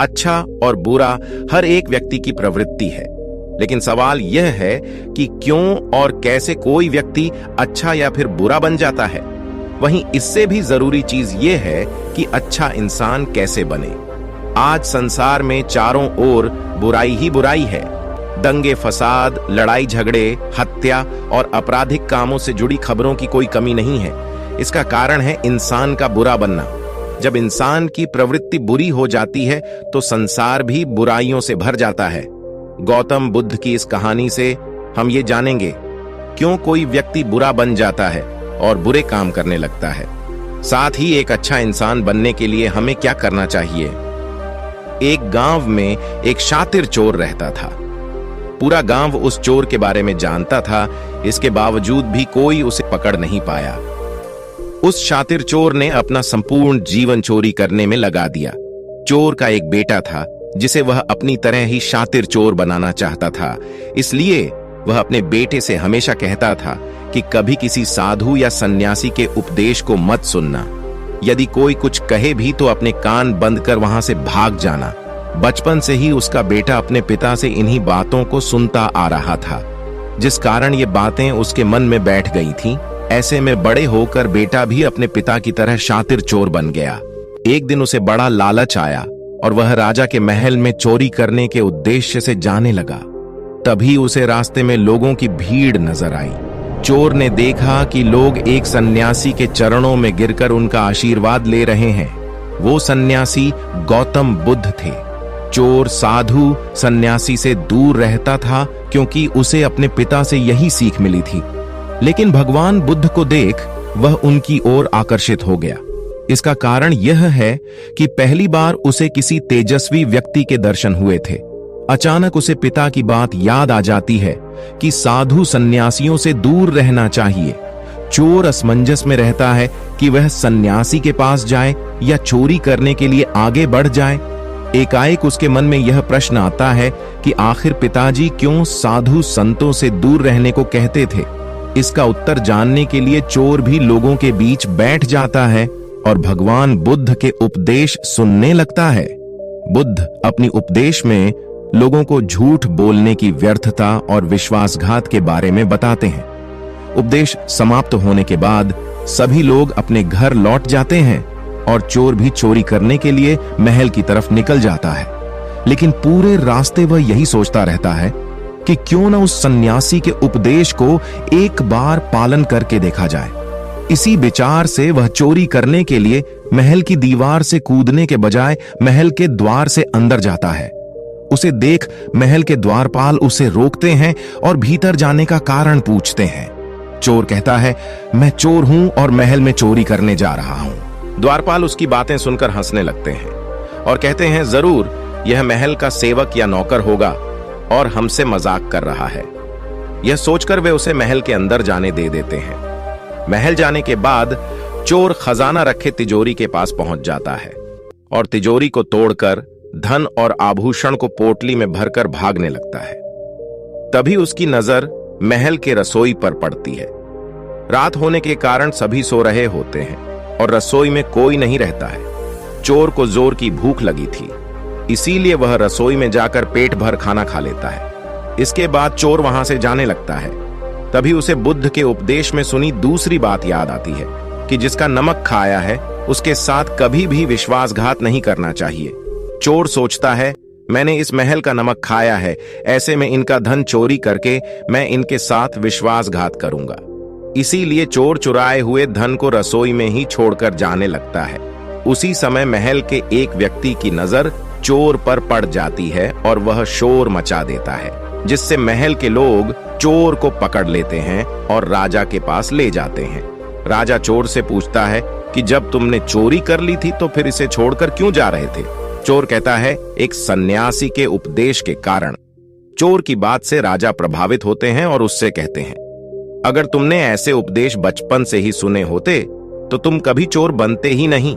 अच्छा और बुरा हर एक व्यक्ति की प्रवृत्ति है, लेकिन सवाल यह है कि क्यों और कैसे कोई व्यक्ति अच्छा या फिर बुरा बन जाता है। वहीं इससे भी जरूरी चीज यह है कि अच्छा इंसान कैसे बने। आज संसार में चारों ओर बुराई ही बुराई है। दंगे फसाद, लड़ाई झगड़े, हत्या और आपराधिक कामों से जुड़ी खबरों की कोई कमी नहीं है। इसका कारण है इंसान का बुरा बनना। जब इंसान की प्रवृत्ति बुरी हो जाती है तो संसार भी बुराइयों से भर जाता है। गौतम बुद्ध की इस कहानी से हम ये जानेंगे क्यों कोई व्यक्ति बुरा बन जाता है और बुरे काम करने लगता है। साथ ही एक अच्छा इंसान बनने के लिए हमें क्या करना चाहिए। एक गांव में एक शातिर चोर रहता था। पूरा गांव उस चोर के बारे में जानता था, इसके बावजूद भी कोई उसे पकड़ नहीं पाया। उस शातिर चोर ने अपना संपूर्ण जीवन चोरी करने में लगा दिया। चोर का एक बेटा था जिसे वह अपनी तरह ही शातिर चोर बनाना चाहता था। इसलिए वह अपने बेटे से हमेशा कहता था कि कभी किसी साधु या सन्यासी के उपदेश को मत सुनना। यदि कोई कुछ कहे भी तो अपने कान बंद कर वहां से भाग जाना। बचपन से ही उसका बेटा अपने पिता से इन्हीं बातों को सुनता आ रहा था, जिस कारण ये बातें उसके मन में बैठ गई थीं। ऐसे में बड़े होकर बेटा भी अपने पिता की तरह शातिर चोर बन गया। एक दिन उसे बड़ा लालच आया और वह राजा के महल में चोरी करने के उद्देश्य से जाने लगा। तभी उसे रास्ते में लोगों की भीड़ नजर आई। चोर ने देखा कि लोग एक सन्यासी के चरणों में गिरकर उनका आशीर्वाद ले रहे हैं। वो सन्यासी गौतम बुद्ध थे। चोर साधु सन्यासी से दूर रहता था क्योंकि उसे अपने पिता से यही सीख मिली थी, लेकिन भगवान बुद्ध को देख वह उनकी ओर आकर्षित हो गया। इसका कारण यह है कि पहली बार उसे किसी तेजस्वी व्यक्ति के दर्शन हुए थे। अचानक उसे पिता की बात याद आ जाती है कि साधु सन्यासियों से दूर रहना चाहिए। चोर असमंजस में रहता है कि वह सन्यासी के पास जाए या चोरी करने के लिए आगे बढ़ जाए। एकाएक उसके मन में यह प्रश्न आता है कि आखिर पिताजी क्यों साधु संतों से दूर रहने को कहते थे। इसका उत्तर जानने के लिए चोर भी लोगों के बीच बैठ जाता है और भगवान बुद्ध के उपदेश सुनने लगता है। बुद्ध अपनी उपदेश में लोगों को झूठ बोलने की व्यर्थता और विश्वासघात के बारे में बताते हैं। उपदेश समाप्त होने के बाद सभी लोग अपने घर लौट जाते हैं और चोर भी चोरी करने के लिए महल की तरफ निकल जाता है। लेकिन पूरे रास्ते वह यही सोचता रहता है कि क्यों न उस सन्यासी के उपदेश को एक बार पालन करके देखा जाए। इसी विचार से वह चोरी करने के लिए महल की दीवार से कूदने के बजाय महल के द्वार से अंदर जाता है। उसे देख महल के द्वारपाल उसे रोकते हैं और भीतर जाने का कारण पूछते हैं। चोर कहता है, मैं चोर हूं और महल में चोरी करने जा रहा हूं। द्वारपाल उसकी बातें सुनकर हंसने लगते हैं और कहते हैं, जरूर यह महल का सेवक या नौकर होगा और हमसे मजाक कर रहा है। यह सोचकर वे उसे महल के अंदर जाने दे देते हैं। महल जाने के बाद चोर खजाना रखे तिजोरी के पास पहुंच जाता है और तिजोरी को तोड़कर धन और आभूषण को पोटली में भरकर भागने लगता है। तभी उसकी नजर महल के रसोई पर पड़ती है। रात होने के कारण सभी सो रहे होते हैं और रसोई में कोई नहीं रहता है। चोर को जोर की भूख लगी थी, इसीलिए वह रसोई में जाकर पेट भर खाना खा लेता है। इसके बाद चोर वहां से जाने लगता है। तभी उसे बुद्ध के उपदेश में सुनी दूसरी बात याद आती है कि जिसका नमक खाया है उसके साथ कभी भी विश्वासघात नहीं करना चाहिए। चोर सोचता है, मैंने इस महल का नमक खाया है, ऐसे में इनका धन चोरी करके मैं इनके साथ विश्वासघात करूंगा। इसीलिए चोर चुराए हुए धन को रसोई में ही छोड़कर जाने लगता है। उसी समय महल के एक व्यक्ति की नजर चोर पर पड़ जाती है और वह शोर मचा देता है, जिससे महल के लोग चोर को पकड़ लेते हैं और राजा के पास ले जाते हैं। राजा चोर से पूछता है कि जब तुमने चोरी कर ली थी तो फिर इसे छोड़कर क्यों जा रहे थे। चोर कहता है, एक सन्यासी के उपदेश के कारण। चोर की बात से राजा प्रभावित होते हैं और उससे कहते हैं, अगर तुमने ऐसे उपदेश बचपन से ही सुने होते तो तुम कभी चोर बनते ही नहीं।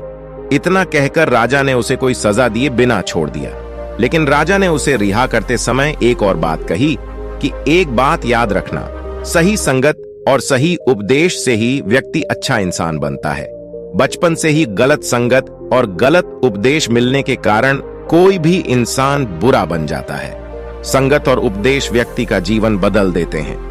इतना कहकर राजा ने उसे कोई सजा दिए बिना छोड़ दिया। लेकिन राजा ने उसे रिहा करते समय एक और बात कही कि एक बात याद रखना, सही संगत और सही उपदेश से ही व्यक्ति अच्छा इंसान बनता है। बचपन से ही गलत संगत और गलत उपदेश मिलने के कारण कोई भी इंसान बुरा बन जाता है। संगत और उपदेश व्यक्ति का जीवन बदल देते हैं।